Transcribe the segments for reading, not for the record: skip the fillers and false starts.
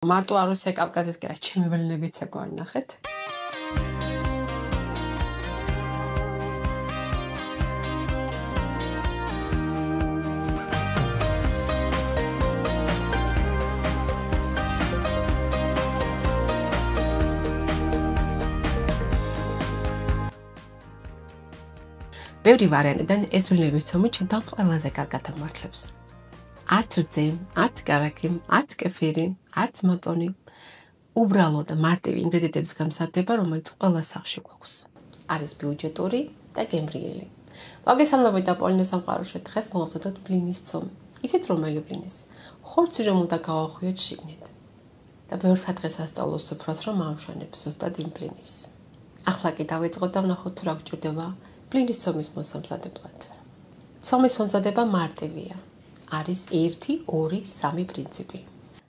მარტო არ უსე კავკაზის კი რა ჩემი ველნებიცა გვანახეთ. ბევრი ვარიანტიდან ეს ველნების ცომი ჩემთან ყველაზე კარგად ამართლებს. არც რძე, არც კარაქი, არც კეფირი, არც მოწონი. უბრალოდ მარტივი ინგრედიენტების გამზადება, რომელიც ყველა სახლში გვაქვს. არის ბიუჯეტური და გემრიელი. მოგესალმებით და პოლინა სამყაროში დღეს მოვაწოდოთ ბლინის ცომი. იცით რომელი ბლინის? ხორცი რომ უნდა გავახვიოთ შიგნით. და ბევრ სადღეს ასწავლო სუფროს რომ ამშვენებ ზუსტად იმ ბლინის. ახლა კი დავიწყოთ და ვნახოთ თუ რა გვჭირდება ბლინის ცომის მოსამზადებლად. ცომის მომზადება მარტივია. არის 1, 2, 3 პრინციპი.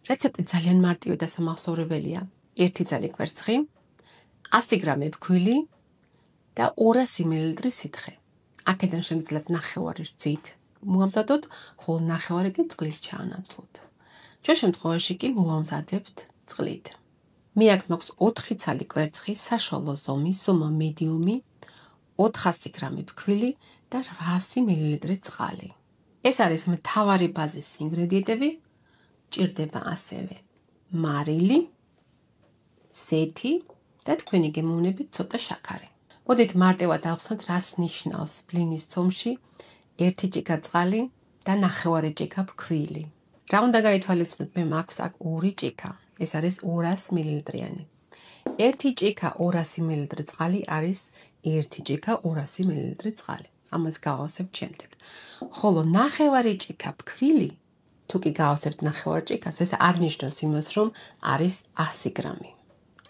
რეცეპტი ძალიან მარტივი და სამახსოვრებელია. 1 ძალი კვერცხი, 100 გრამი ფქვილი და 200 მლ სითხე. აქედან შეგიძლიათ ნახევარი რძით მოამზადოთ, ხოლო ნახევარი კი წყლის ჩაანაცვლოთ. ჩვენ შემთხვევაში კი მოვამზადებთ წყლით. მე აქ მაქვს 4 ძალი კვერცხი, საშუალო ზომის, ზომა მედიუმი, 400 გრამი ფქვილი და 800 მლ წყალი. ეს არის მთავარი ბაზის ინგრედიენტები, ჭირდება ასევე მარილი, ზეთი და თქვენი გემოვნებით ცოტა შაქარი. მოდით მარტივად ავხსნათ, რას ნიშნავს ბლინის ცომში 1 ჭიქა წყალი და ნახევარი ჭიქა ფქვილი. რა უნდა გაითვალისწინოთ, მე მაქვს აქ 2 ჭიქა, ეს არის 200 მლ-იანი. 1 ჭიქა 200 მლ წყალი არის 1 ჭიქა 200 მლ წყალი. ამას გავავსებთ შემდეგ. ხოლო ნახევარი ჭიქა ფქვილი, თუ კი გავავსებთ ნახევარ ჭიქას, ეს არ ნიშნავს იმას, რომ არის 100 გრამი.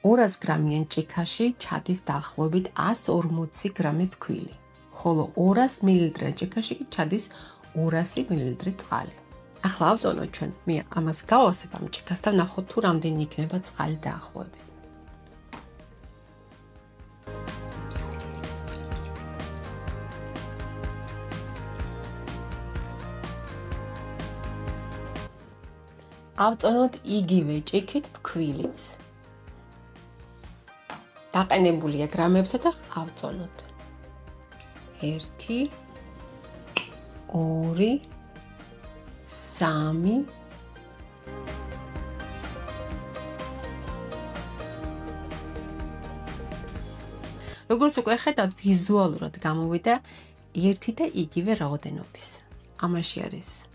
200 გრამიან ჭიქაში ჩადის დაახლოებით 140 გრამი ფქვილი, ხოლო 200 მლ ჭიქაში კი ჩადის 200 მლ წყალი. ახლა ავწონოთ ჩვენ, მე ამას გავავსებ ამ ჭიქას და ვნახოთ თუ რამდენი იქნება წყალი დაახლოებით. ავწონოთ იგივე ჭიქით ფქვილიც. დაყენებულია გრამებზე და ავწონოთ. 1 2 3 როგორც უკვე ხედავთ, ვიზუალურად გამოვიდა ერთი და იგივე რაოდენობის. ამაში არის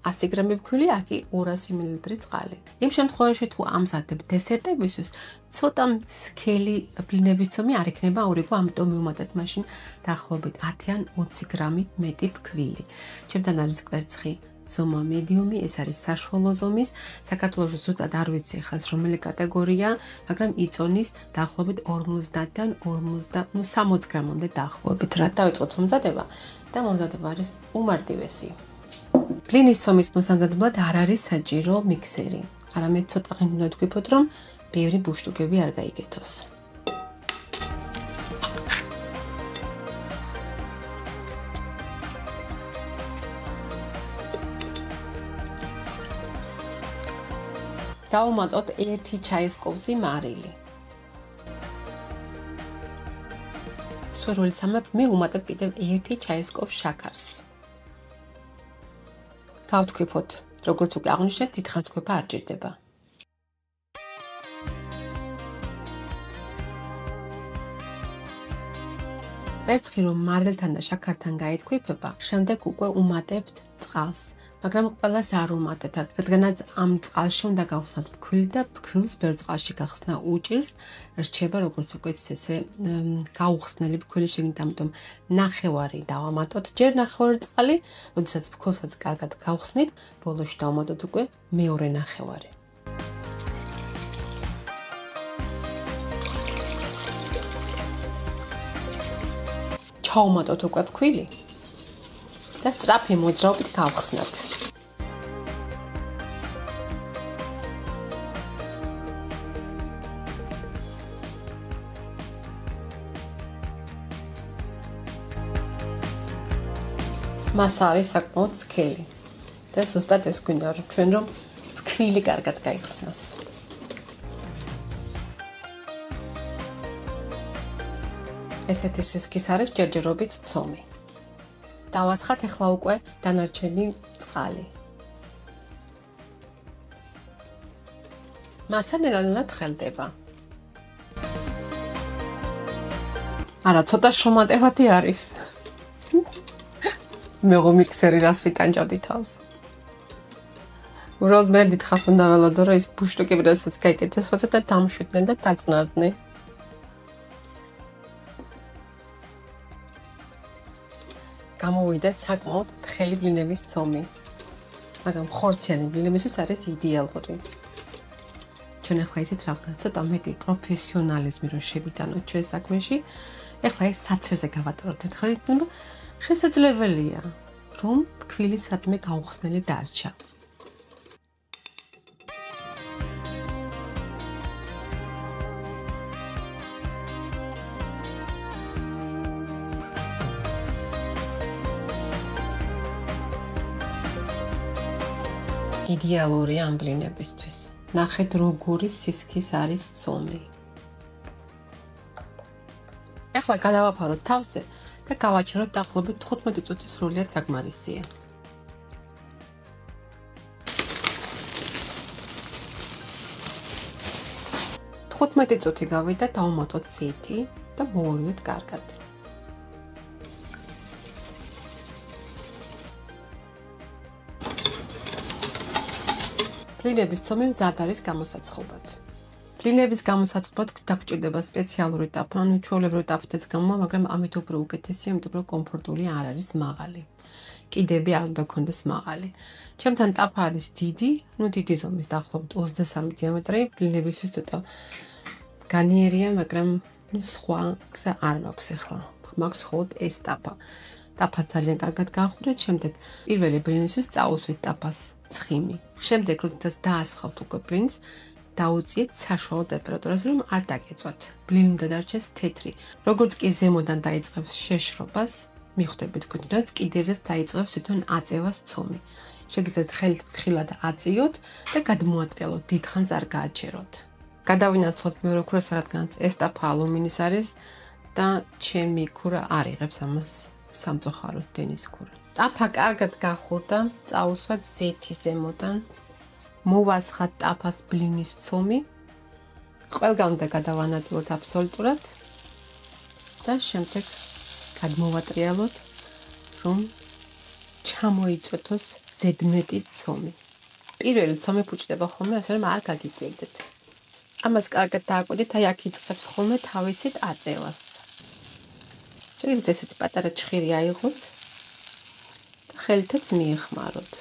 100 გრამი ფქვილი, აქ 200 მლ წყალი. იმ შემთხვევაში თუ ამზადებთ დესერტებისთვის, ცოტა სქელი ბლინების ცომი არ იქნება აურიგო, ამიტომ მივუმატეთ მაშინ დაახლოებით 10-ან 20 გრამით მეტი ფქვილი. ჩემთან არის კვერცხი ზომა მედიუმი, ეს არის საშუალო ზომის. საქართველოში ზუსტად არ ვიცი ხა რომელი კატეგორია, მაგრამ იწონის დაახლოებით 50-დან 60 გრამამდე დაახლოებით. რა დავიწყოთ მომზადება და მომზადება არის უმარტივესი. ბლინის ცომის მოსამზადებლად არ არის საჭირო მიქსერი. არამედ ცოტა ხნით უნდა თქვიფოთ, რომ ბევრი ბუშტუკები არ გაიგეთოს. დავუმატოთ 1 ჩაის კოვზი მარილი. სურვილს ამებ მე ვუმატებ კიდევ 1 ჩაის კოვს შაქარს. გავთქვიფოთ, როგორც უკვე აღნიშნეთ, დიდხანს თქვება არ ჭირდება. კვერცხი რომ მარილთან და შაქართან გაითქვიფება, შემდეგ უკვე უმატებთ წყალს. მაგრამ ყველას არ უმატებთ, რადგანაც ამ წყალში უნდა გავხსნათ ფქვილი და ფქვილს ბევრ წყალში გახსნა უჭირს, რჩება როგორც უკვე ესე გაუხსნელი ფქვილი შეგნით, ამიტომ ნახევარი დავამატოთ, ჯერ ნახევარი წყალი, როდესაც ფქვილსაც კარგად გავხსნით, ბოლოში დავამატოთ უკვე მეორე ნახევარი. ჩაუმატოთ უკვე ფქვილი და სწრაფი მოძრაობით გავხსნათ. მას არის საკმაოდ სქელი და ზუსტად ეს გვინდა ჩვენ რომ ფქვილი კარგად გაიხსნას. ესეთი სისქის არის ჯერჯერობით ცომი. დავასხათ ახლა უკვე დანარჩენი წყალი. მასა ნელა-ნელა თხელდება. არა, ცოტა შრომატევადი არის. მეგო მიქსერი რას ვიტანჯავდი თავს. უბრალოდ მე დიდხანს უნდა ველოდო, რომ ის ბუშტუკები რასაც გაიკეთეს, ცოტა დამშვიდნენ და დაწყნარდნენ. გამოვიდა საკმაოდ თხელი ბლინების ცომი. მაგრამ ხორციანი ბლინებისთვის არის იდეალური. ჩვენ ახლა ისეთ რაღაც ცოტა მეტი პროფესიონალიზმი რომ შევიტანოთ ჩვენ საქმეში, ახლა ეს საცერზე გავატაროთ ერთხელ, შესაძლებელია, რომ ფქვილი სადმე გაუხსნელი დარჩა. იდეალური ამ ბლინებისთვის. ნახეთ როგორი სისქის არის ცომი. ახლა გადავაფაროთ თავზე და გავაჩეროთ დაახლოებით 15 წუთი სრულიად საკმარისია. წუთი გავიდა, დავუმატოთ ზეთი და მოვარიოთ კარგად. ბლინების ცომი მზად არის გამოსაცხობად. ბლინების გამოსაცხობად დაგჭირდება სპეციალური ტაფა, ანუ ჩვეულებრივი ტაფითაც გამოვა, მაგრამ ამით უფრო უკეთესია, იმიტომ რომ კომფორტული არ არის მაღალი. კიდები არ უნდა გქონდეს მაღალი. ჩემთან ტაფა არის დიდი, დიდი ზომის, დაახლოებით 23 დიამეტრი, ბლინებისთვის ცოტა განიერია, მაგრამ სხვა გზა არ მაქვს ახლა. მაქვს მხოლოდ ეს ტაფა. ტაფა ძალიან კარგად გავხურეთ, შემდეგ პირველი ბლინისთვის წაუსვით ტაფას ცხიმი. შემდეგ როდესაც დაასხავთ უკვე ბლინს, დაუწიეთ საშუალო ტემპერატურაზე, რომ არ დაგეწვათ. ბლინი უნდა დარჩეს თეთრი. როგორც კი ზემოდან დაიწყებს შეშრობას, მიხვდებით კონკრეტულად კიდევზეც დაიწყებს თვითონ აწევას ცომი. შეგიძლიათ ხელით ფრთხილად აწიოთ და გადმოატრიალოთ, დიდხანს არ გააჩეროთ. გადავინაცვლოთ მეორე ქურას, რადგანაც ეს ტაფა ალუმინის არის და ჩემი ქურა არ იღებს ამას სამწუხაროდ დენის ქურა. ტაფა კარგად გახურდა, წაუსვათ ზეთი ზემოდან. მოვასხათ ტაფას ბლინის ცომი. ყველგან უნდა გადავანაწილოთ აბსოლუტურად და შემდეგ გადმოვატრიალოთ, რომ ჩამოიწვეთოს ზედმეტი ცომი. პირველი ცომი ფუჭდება ხოლმე, ასე რომ არ გაგიკვირდეთ. ამას კარგად დააკვირდით, აი აქ იწყებს ხოლმე თავისით აწევას. შეგიძლიათ ესეთი პატარა ჩხირი აიღოთ და ხელითაც მიეხმაროთ.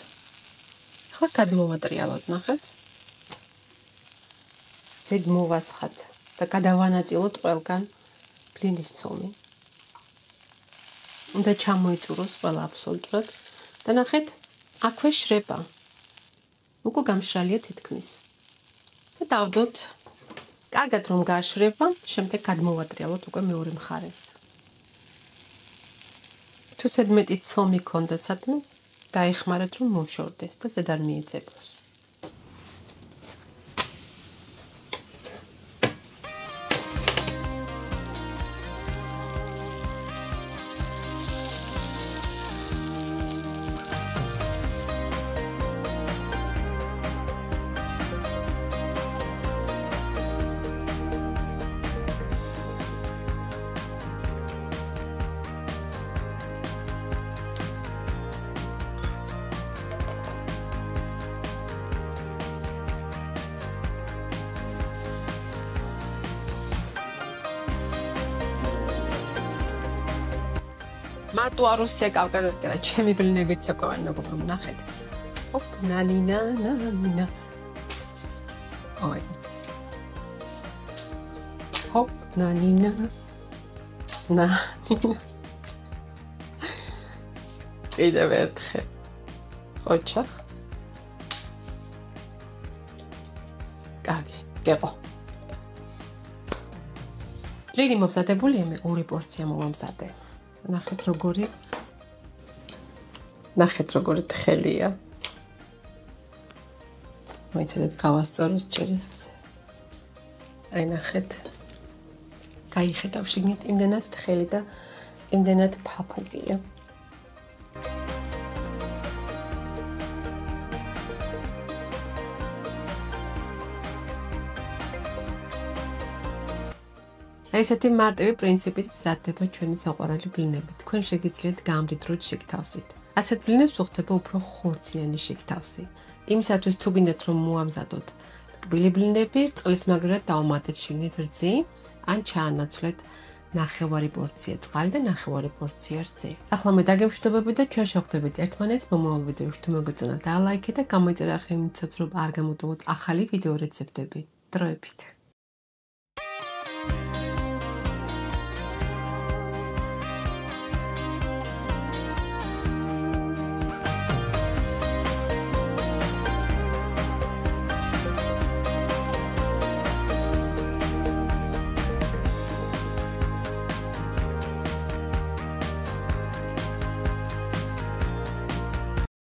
ახლა გადმოვატრიალოთ, ნახეთ. ზედ მოვასხათ და გადავანაწილოთ ყველგან ბლინის ცომი. უნდა ჩამოიწუროს ყველა აბსოლუტურად და ნახეთ, აქვე შრება. უკვე გამშრალია თითქმის. და დავდოთ, კარგად რომ გაშრება, შემდეგ გადმოვატრიალოთ უკვე მეორე მხარეს. თუ ზედმეტი ცომი გქონდა სადმე, დაეხმარეთ რომ მოშორდეს და ზედ არ მიეძებოს. მარტო არუსია კავკაზას კი არა, ჩემი ბლინებიც საკვებად მეგობრებო, ნახეთ. ოპ, ნანინა, ნანინა. ой. ოპ, ნანინა. ნანინა. კიდევ ერთხელ. ხოჩა. კარგი, გეყო. ბლინი მომზადებულია, მე 2 პორცია მომამზადე. ნახეთ როგორი თხელია. მოიცადეთ გავასწოროს ჭერეს. აი ნახეთ. გაიხედავ შიგნით იმდენად თხელი და იმდენად ფაფუკია. ესეთი მარტივი პრინციპით მზადდება ჩვენი საყვარელი ბლინები. თქვენ შეგიძლიათ გამდიდროთ შიგთავსით. ასეთ ბლინებს უხდება უფრო ხორციანი შიგთავსი. იმისათვის თუ გინდათ რომ მოამზადოთ ტკბილი ბლინები, წყლის მაგრად დავუმატეთ შიგნით რძი, ან ჩაანაცვლეთ ნახევარი პორცია წყალი და ნახევარი პორცია რძი. ახლა მე დაგემშვიდობები და ჩვენ შევხვდებით ერთმანეთს მომავალ ვიდეოში. თუ მოგეწონა დალაიქეთ და გამოიწერა ხელი მიცოცხლო რომ არ გამოტოვოთ ახალი ვიდეო რეცეპტები. დროებით.